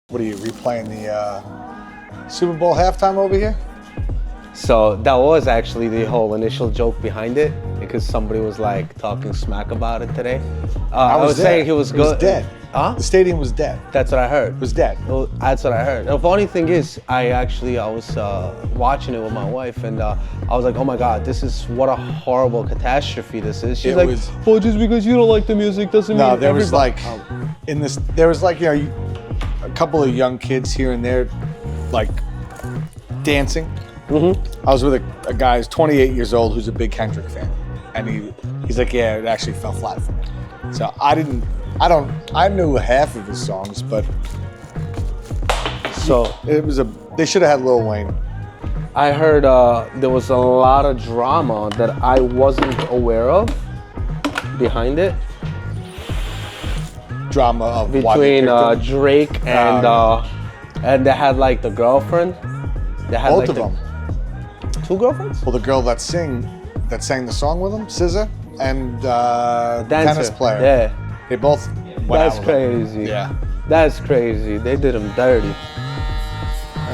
What are you replaying the Super Bowl halftime over here? So that was actually the whole initial joke behind it, because somebody was like talking smack about it today. I was saying he was good. It was dead. Huh? The stadium was dead. That's what I heard. It was dead. Well, that's what I heard. The funny thing is, I was watching it with my wife, and I was like, oh my God, what a horrible catastrophe this is. She's like, well, just because you don't like the music doesn't mean No, there was everybody. like, a couple of young kids here and there, like, dancing. Mm-hmm. I was with a guy who's 28 years old who's a big Kendrick fan, and he's like, yeah, it actually fell flat for me. So I knew half of his songs, but they should have had Lil Wayne. I heard there was a lot of drama that I wasn't aware of behind it. Drama of between Drake and they had like the girlfriend. They had both like of them. Two girlfriends? Well, the girl that sang the song with him, SZA, and tennis player. Yeah. They both went That's out with crazy. him. Yeah. That's crazy. They did him dirty.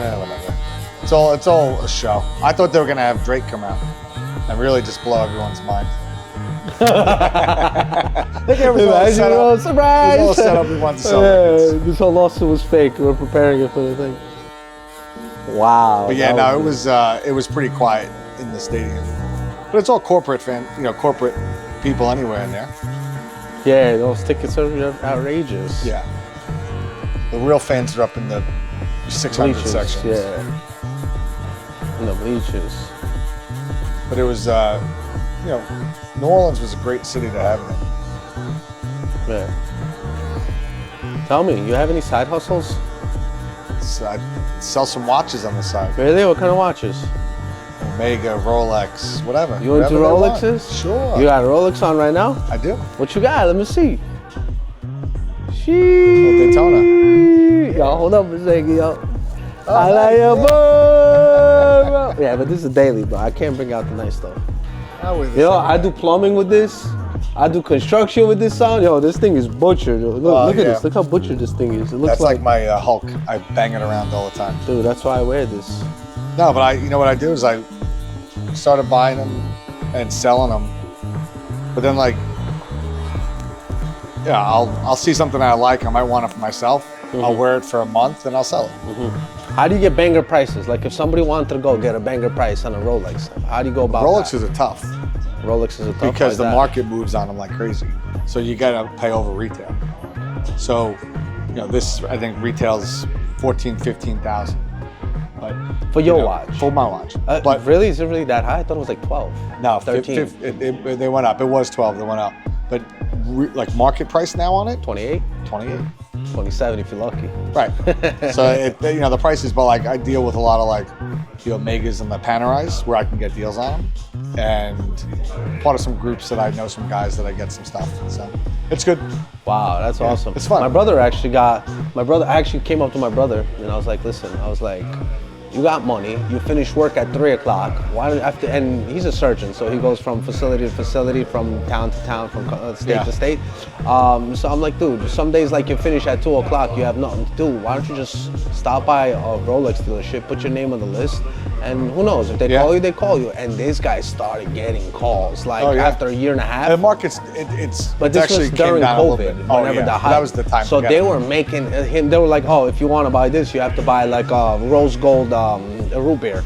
Whatever. It's all a show. I thought they were gonna have Drake come out and really just blow everyone's mind. I think it was all set up. Surprise! It was all set up. We wanted to sell records. This whole lawsuit was fake. We were preparing it for the thing. Wow. But yeah, no, it was pretty quiet in the stadium. But it's all corporate corporate people anywhere in there. Yeah, those tickets are outrageous. Yeah. The real fans are up in the 600 bleachers, sections. Yeah. In the bleachers. But it was, New Orleans was a great city to have it in. Yeah. Tell me, you have any side hustles? I sell some watches on the side. Really? What kind of watches? Omega, Rolex, whatever. You into Rolexes? Sure. You got a Rolex on right now? I do. What you got? Let me see. Daytona. Yo, hold up a second, yo. I like your boy. Yeah, but this is daily, bro. I can't bring out the nice stuff. I do plumbing with this. I do construction with this sound. Yo, this thing is butchered. Look at this. Look how butchered this thing is. It looks that's like my Hulk. I bang it around all the time. Dude, that's why I wear this. No, but what I do is I started buying them and selling them. But then I'll see something I like. I might want it for myself. Mm-hmm. I'll wear it for a month and I'll sell it. Mm-hmm. How do you get banger prices? Like if somebody wanted to go get a banger price on a Rolex, how do you go about Rolexes that? are tough. Rolexes are tough because the market moves on them like crazy. So you gotta pay over retail. So, this I think retails 14,000, 15,000. But for your watch? For my watch. But really, is it really that high? I thought it was like 12. No, 13. They went up. It was 12. They went up. But market price now on it? 28. 28. 27 if you're lucky. Right. So the prices, but I deal with a lot of the Omegas and the Panerais where I can get deals on them, and part of some groups that I know some guys that I get some stuff. So it's good. Wow, that's awesome. It's fun. I actually came up to my brother and I was like, listen, you got money, you finish work at 3 o'clock, why don't you have to, and he's a surgeon, so he goes from facility to facility, from town to town, from state to state. So I'm like, dude, some days you finish at 2 o'clock, you have nothing to do. Why don't you just stop by a Rolex dealership, put your name on the list, and who knows, if they call you, they call you. And this guy started getting calls after a year and a half. The market's, but this actually was during COVID, whenever the hype. That was the time. So they were making him. They were like, oh, if you want to buy this, you have to buy a rose gold root beer.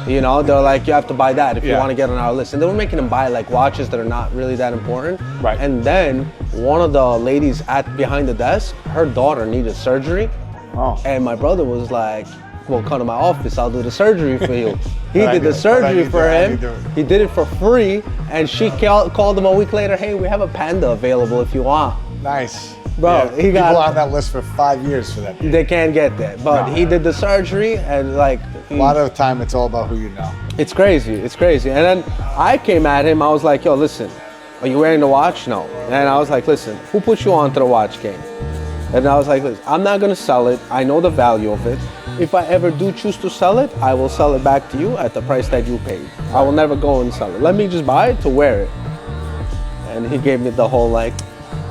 They're like, you have to buy that if you want to get on our list. And they were making him buy watches that are not really that important. Right. And then one of the ladies behind the desk, her daughter needed surgery. Oh. And my brother was like, well, come to my office, I'll do the surgery for you. He did the surgery for him. He did it for free. And she called him a week later, hey, we have a Panda available if you want. Nice. Bro, he got people on that list for 5 years for that. They can't get that, but he did the surgery, and a lot of the time it's all about who you know. It's crazy. And then I came at him. I was like, yo, listen, are you wearing the watch? No. And I was like, listen, who put you onto the watch game? And I was like, listen, I'm not gonna sell it. I know the value of it. If I ever do choose to sell it, I will sell it back to you at the price that you paid. I will never go and sell it. Let me just buy it to wear it. And he gave me the whole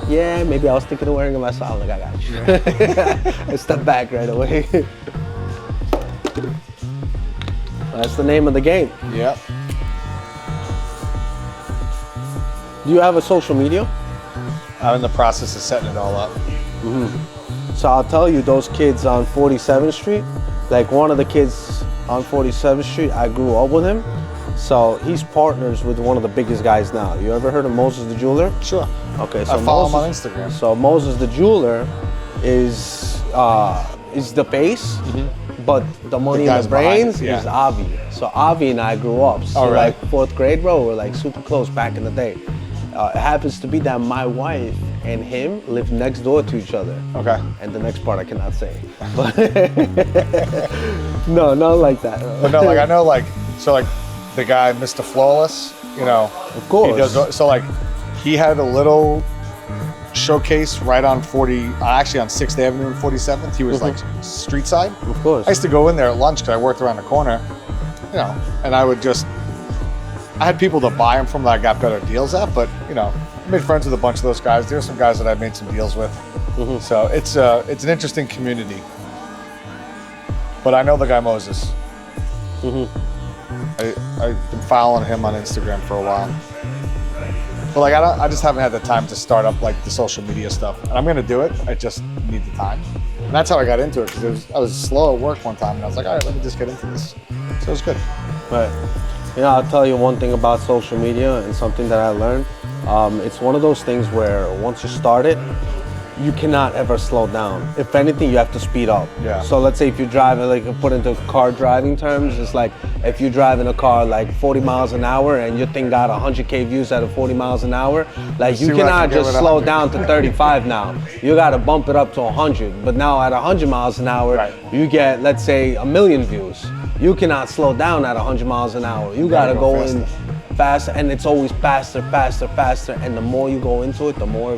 yeah, maybe I was thinking of wearing a mask. I'm like, I got you. I stepped back right away. That's the name of the game. Yep. Do you have a social media? I'm in the process of setting it all up. So I'll tell you, those kids on 47th Street, like one of the kids on 47th Street, I grew up with him. So he's partners with one of the biggest guys now. You ever heard of Moses the Jeweler? Sure. Okay, so I follow him on Instagram. So Moses the Jeweler is the face, but the money The and guys the brains behind it, is Avi. So Avi and I grew up. So really? like 4th grade, bro, we're like super close back in the day. It happens to be that my wife and him live next door to each other. Okay. And the next part I cannot say. But no, not like that. But no, like I know, like so, like the guy, Mr. Flawless. You know, Of course. He does so. Like he had a little showcase right on 40, actually on 6th Avenue and 47th. He was like street side. Of course. I used to go in there at lunch because I worked around the corner. You know, and I had people to buy them from that I got better deals at, but you know, I made friends with a bunch of those guys. There's some guys that I made some deals with. So it's an interesting community. But I know the guy Moses. I've been following him on Instagram for a while. But like I just haven't had the time to start up like the social media stuff. And I'm gonna do it. I just need the time. And that's how I got into it because I was slow at work one time and I was like, all right, let me just get into this. So it was good. Right. You know, I'll tell you one thing about social media and something that I learned. It's one of those things where once you start it, you cannot ever slow down. If anything, you have to speed up. Yeah. So let's say if you're driving, like put into car driving terms, it's like if you're driving a car like 40 miles an hour and your thing got 100K views at 40 miles an hour, like you cannot just slow down to 35 now. You gotta bump it up to 100. But now at 100 miles an hour, you get, let's say, 1 million views. You cannot slow down at 100 miles an hour. You gotta go in faster, and it's always faster, faster, faster. And the more you go into it, the more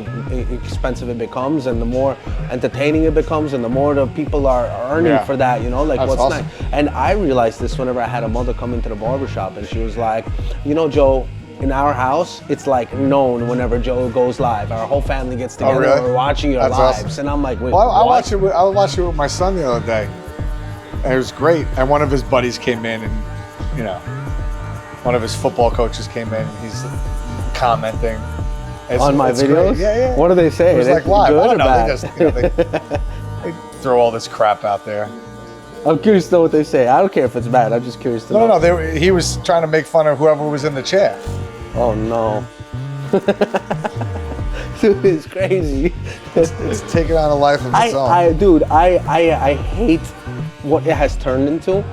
expensive it becomes, and the more entertaining it becomes, and the more the people are earning for that. You know, like what's awesome. next. And I realized this whenever I had a mother come into the barbershop, and she was like, you know, Joe, in our house, it's like known whenever Joe goes live. Our whole family gets together. Really? We're watching your That's lives, awesome. and I'm like, wait, Well, I what? watched it with my son the other day. And it was great. And one of his buddies came in and, you know, one of his football coaches came in and he's commenting. On my videos? Great. Yeah. What do they say? It was They- like live. good I or don't know. bad? They just, you know, they throw all this crap out there. I'm curious to know what they say. I don't care if it's bad. I'm just curious to know. No. He was trying to make fun of whoever was in the chair. Oh no. Dude, it's crazy. It's taking on a life of its own. Dude, I hate what it has turned into.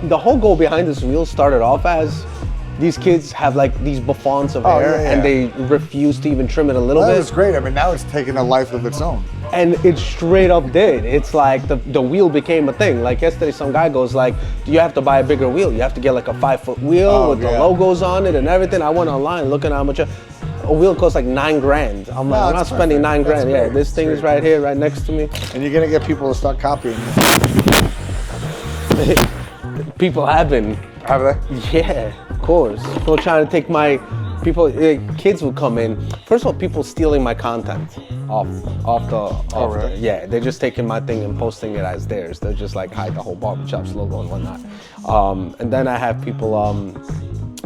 The whole goal behind this reel started off as these kids have like these bouffants of hair and they refuse to even trim it a little That bit. was great. I mean, now it's taking a life of its own. And it straight up did. It's like the wheel became a thing. Like yesterday, some guy goes like, do you have to buy a bigger wheel? You have to get like a 5-foot wheel with the logos on it and everything. I went online looking at how much a wheel costs like $9,000. I'm like, I'm not spending $9,000. Yeah, this thing is right here, right next to me. And you're gonna get people to start copying you. People have been. Have they? Yeah, of course. People trying to take my kids would come in. First of all, people stealing my content off the yeah, they're just taking my thing and posting it as theirs. They're just like hide the whole BarberChops logo and whatnot. And then I have people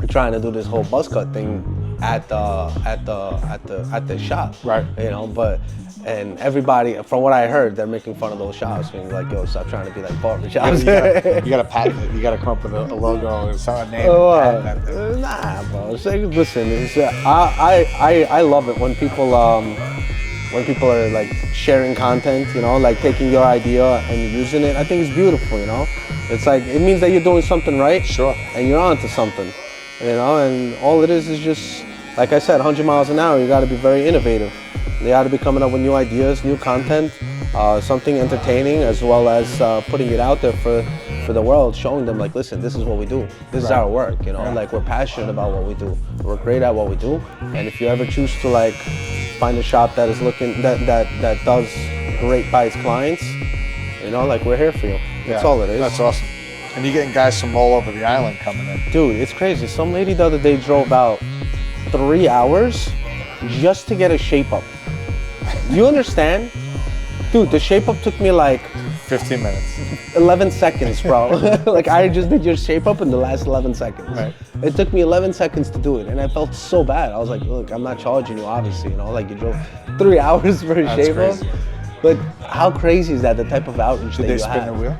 trying to do this whole buzz cut thing at the shop. Right. You know, and everybody, from what I heard, they're making fun of those shops, being like, "Yo, stop trying to be like BarberChops." You gotta patent it. You gotta come up with a logo and a name. And patent that thing. Nah, bro. Listen, I love it when people are like sharing content, you know, like taking your idea and using it. I think it's beautiful, you know. It's like it means that you're doing something right. Sure. And you're onto something, you know. And all it is just, like I said, 100 miles an hour. You got to be very innovative. They got to be coming up with new ideas, new content, something entertaining, as well as putting it out there for the world, showing them like, listen, this is what we do. This is our work, you know. Like we're passionate about what we do. We're great at what we do. And if you ever choose to like find a shop that is looking that does great by its clients, you know, like we're here for you. That's all it is. That's awesome. And you're getting guys from all over the island coming in. Dude, it's crazy. Some lady the other day drove out 3 hours just to get a shape up. You understand? Dude, the shape up took me like 15 minutes. 11 seconds, bro. Like I just did your shape up in the last 11 seconds. Right. It took me 11 seconds to do it, and I felt so bad. I was like, look, I'm not charging you, obviously, you know, like you drove 3 hours for a That's shape crazy. up. But how crazy is that, the type of outreach Did that they you spin have? the wheel?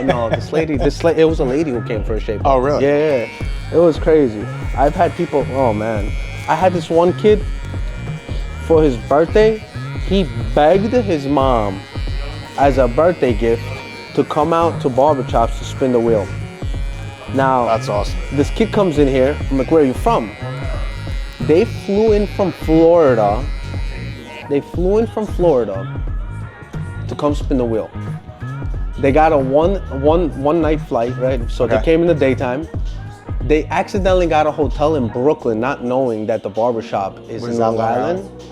No, it was a lady who came for a shape up. Oh, really? Yeah, it was crazy. I've had people, oh man. I had this one kid, for his birthday, he begged his mom as a birthday gift to come out to BarberChops to spin the wheel. Now, That's awesome. this kid comes in here, I'm like, where are you from? They flew in from Florida. They flew in from Florida to come spin the wheel. They got a one night flight, right? So they Okay. came in the daytime. They accidentally got a hotel in Brooklyn, not knowing that the barbershop is Was in on Long Long Island. Island?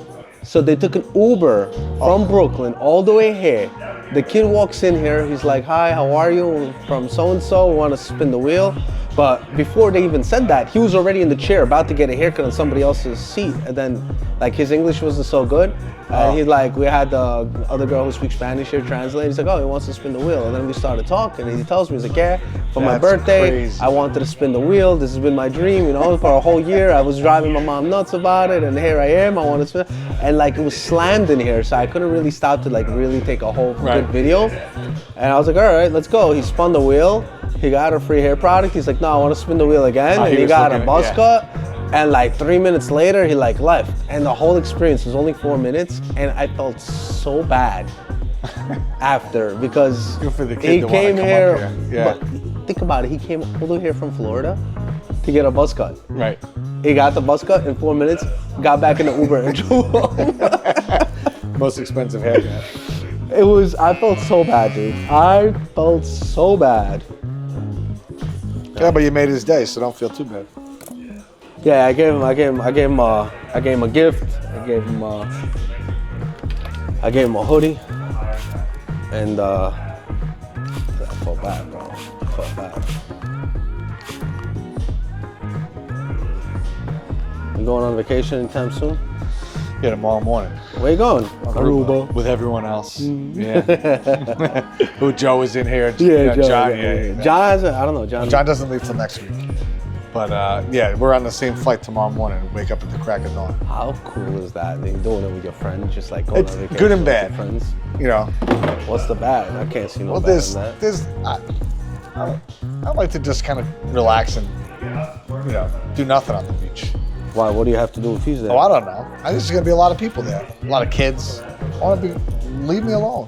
So they took an Uber from Brooklyn all the way here. The kid walks in here, he's like, hi, how are you? From so-and-so, we want to spin the wheel. But before they even said that, he was already in the chair about to get a haircut on somebody else's seat. And then like his English wasn't so good. And he's like, we had the other girl who speaks Spanish here translate. He's like, oh, he wants to spin the wheel. And then we started talking and he tells me, he's like, yeah, for my That's birthday, crazy. I wanted to spin the wheel. This has been my dream, you know, for a whole year. I was driving my mom nuts about it, and here I am. I want to spin. And like it was slammed in here, so I couldn't really stop to like really take a whole Right. good video. And I was like, all right, let's go. He spun the wheel. He got a free hair product. He's like, no, I want to spin the wheel again. Oh, And he he was got a looking at- buzz yeah. cut. And like 3 minutes later, he like left. And the whole experience was only 4 minutes. And I felt so bad after because Good for the kid he to wanna came come up here. here. Yeah. But think about it. He came all the way here from Florida to get a buzz cut. Right. He got the buzz cut in 4 minutes, got back in the Uber and drove home. Most expensive haircut. I felt so bad, dude. I felt so bad. Yeah, but you made his day, so don't feel too bad. Yeah, I gave him a gift. I gave him a hoodie, and I felt bad, bro. I felt bad. You going on vacation anytime soon? Yeah, tomorrow morning. Where you going? Aruba. With everyone else. Yeah. Who Joe is in here. Yeah, Joe, John. yeah. John has I don't know, John. John doesn't leave till next week. But yeah, we're on the same flight tomorrow morning and wake up at the crack of dawn. How cool is that? You're doing it with your friends, just like going It's on vacation good and with your bad. friends. You know, What's the bad? I can't see no well, bad in that. I like to just kind of relax and, you know, do nothing on the beach. Why? What do you have to do if he's there? Oh, I don't know. I think there's gonna be a lot of people there, a lot of kids. Leave me alone.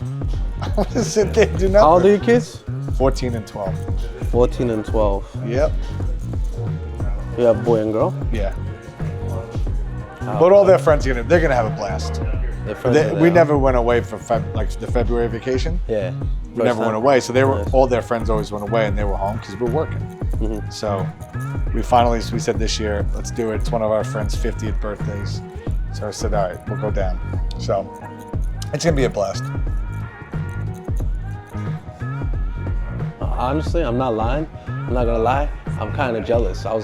I want to sit there and do nothing. How old are your kids? 14 and 12. 14 and 12. Yep. You have boy and girl? Yeah. But all their friends they're gonna have a blast. Their friends are We there. never went away for the February vacation. Yeah. We never went away, so they were Nice. all their friends always went away, and they were home because we were working. Mm-hmm. So we said this year, let's do it. It's one of our friends' 50th birthdays. So I said, all right, we'll go down. So it's gonna be a blast. Honestly, I'm not lying. I'm not gonna lie. I'm kind of jealous. I was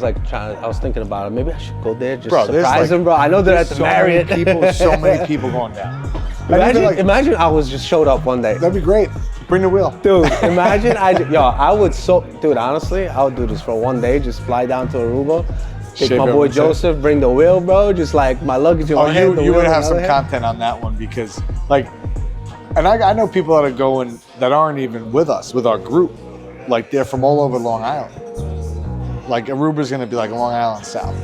thinking about it. Maybe I should go there, just Bro, there's surprise like- them, bro. I know they're at the so Marriott. many people, so many people going down. And even, like, Imagine I was just showed up one day. that'd be great. Bring the wheel. Dude, imagine dude, honestly, I would do this for one day, just fly down to Aruba, take Shave my boy everyone's head. Joseph, bring the wheel, bro, just like my luggage in Oh, one hand, the you wheel would in have the some other hand. content on that one because, like, and I know people that are going that aren't even with us, with our group. Like, they're from all over Long Island. Like, Aruba's gonna be like Long Island South.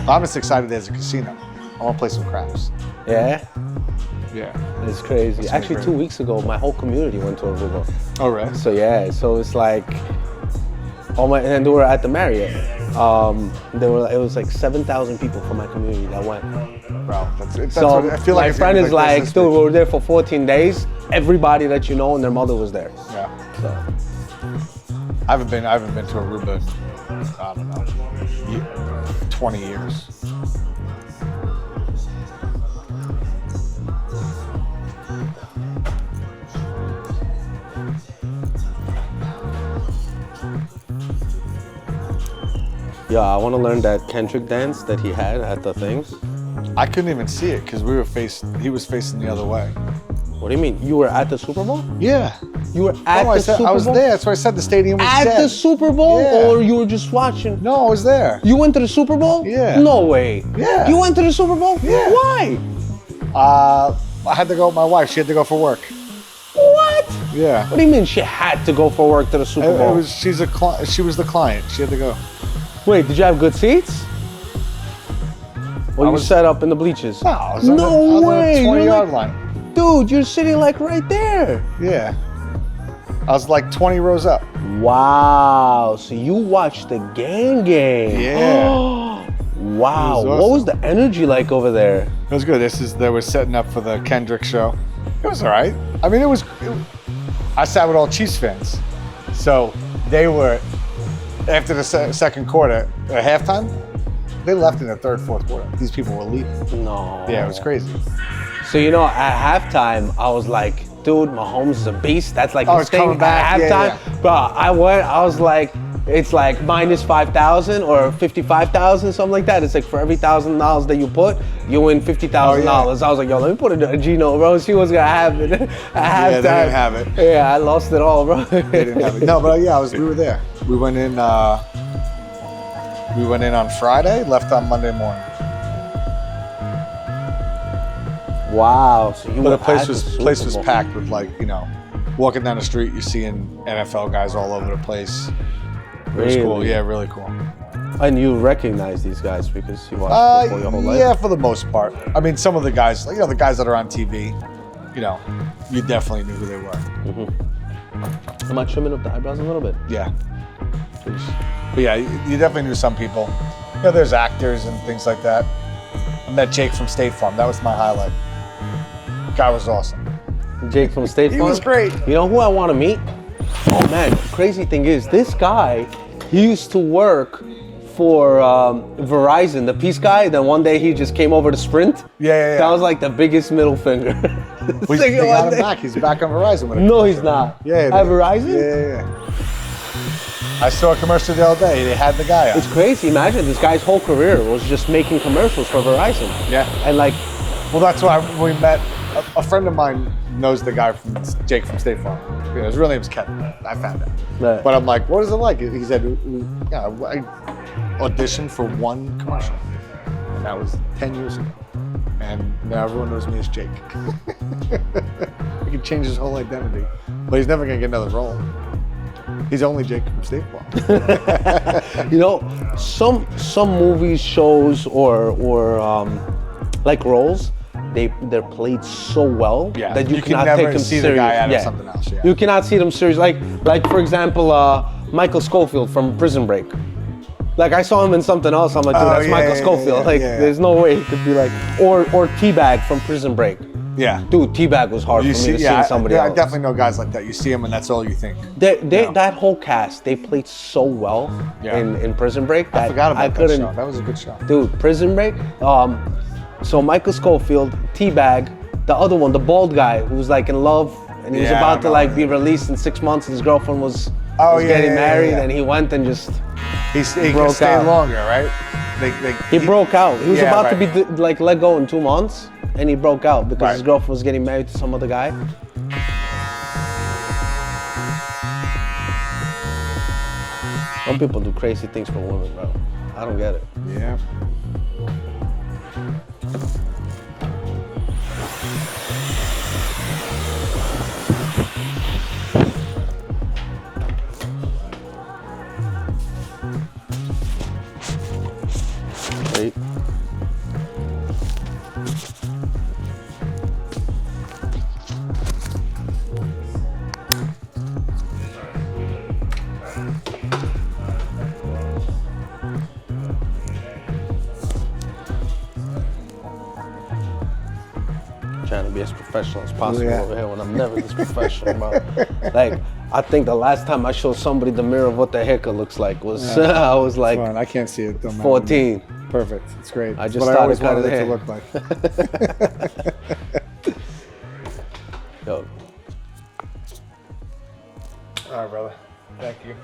I'm just excited there's a casino. I wanna play some craps. Yeah, Yeah. it's crazy. That's Actually, great. 2 weeks ago, my whole community went to Aruba. All right. So yeah, so it's like, and they were at the Marriott. It was like 7,000 people from my community that went. Bro, that's So what I feel like. my it's friend gonna is be like, this dude, week. we were there for 14 days. Everybody that you know and their mother was there. Yeah. So I haven't been to Aruba. I don't know. 20 years. yeah, I want to learn that Kendrick dance that he had at the thing. I couldn't even see it because he was facing the other way. What do you mean? You were at the Super Bowl? Yeah. You were at the Super Bowl? I was there. That's why I said the stadium was at dead. the Super Bowl, Yeah. or you were just watching? No, I was there. You went to the Super Bowl? Yeah. No way. Yeah. You went to the Super Bowl? Yeah. Why? I had to go with my wife. She had to go for work. What? Yeah. What do you mean she had to go for work to the Super Bowl? She was the client. She had to go. Wait, did you have good seats? Or you was- set up in the bleachers? No, I was on No the way. 20-yard You're line. Dude, you're sitting like right there. Yeah. I was like 20 rows up. Wow. So you watched the gang. Yeah. Wow. It was What was the energy like over there? It was good. They were setting up for the Kendrick show. It was all right. I mean, I sat with all Chiefs fans. So they were, after the second quarter, at halftime, they left in the third, fourth quarter. These people were leaving. No. Yeah, it was crazy. So, at halftime, I was like, dude, Mahomes is a beast. That's like Oh, his it's thing coming back. at halftime. Yeah. Bro, I was like, it's like minus 5,000 or 55,000, something like that. It's like for every $1,000 that you put, you win $50,000. Oh, yeah. I was like, yo, let me put it in Gino, bro. She was gonna have it at halftime. they didn't have it. Yeah, I lost it all, bro. They didn't have it. No, but we were there. We went in on Friday, left on Monday morning. Wow. So you But were the place at was Super Bowl. packed with walking down the street, you're seeing NFL guys all over the place. It was cool. Really? Yeah, really cool. And you recognize these guys because you watched football your whole life? Yeah, for the most part. I mean, some of the guys, the guys that are on TV, you definitely knew who they were. Am I trimming up the eyebrows a little bit? Yeah. But yeah, you definitely knew some people. There's actors and things like that. I met Jake from State Farm. That was my highlight. Guy was awesome. Jake from State Farm? He was great. You know who I want to meet? Oh man, the crazy thing is, this guy, he used to work for Verizon, the peace guy. Then one day he just came over to Sprint. Yeah. That was like the biggest middle finger. They got him back. He's back on Verizon with it. No, he's not. Yeah. At Verizon? Yeah. I saw a commercial the other day. They had the guy on. It's crazy. Imagine this guy's whole career was just making commercials for Verizon. Yeah. And like, Well, that's why we met. A friend of mine knows the guy from Jake from State Farm. His real name's Kevin. I found out. Right. But I'm like, what is it like? He said, I auditioned for one commercial. And that was 10 years ago. And now everyone knows me as Jake. He can change his whole identity. But he's never going to get another role. He's only Jake from State Farm. some movies, shows, or like roles, they're played so well that you can cannot never take them see serious. the guy out of something else. Yeah. You cannot see them serious. Like for example, Michael Scofield from Prison Break. Like I saw him in something else. I'm like, dude, that's Michael Scofield. There's no way it could be like, or T-Bag from Prison Break. Yeah. Dude, T-Bag was hard for me to see somebody else. I definitely know guys like that. You see them and that's all you think. That whole cast, they played so well in Prison Break that I forgot about that couldn't. show. That was a good show. Dude, Prison Break. So Michael Scofield, T-Bag, the other one, the bald guy who was like in love and he was about to like be released in 6 months and his girlfriend was getting married and he went and just he broke stayed out. longer, right? He broke out. He was about to right. be like let go in 2 months and he broke out because his girlfriend was getting married to some other guy. Some people do crazy things for women, bro. I don't get it. Yeah. Wait. Trying to be as professional as possible over here when I'm never this professional, bro. Like, I think the last time I showed somebody the mirror of what the haircut looks like was I was like Fine. I can't see it. Don't matter. 14. Perfect. It's great. I just But I started always cutting wanted it hair. to look like. Yo, All right, brother. Thank you.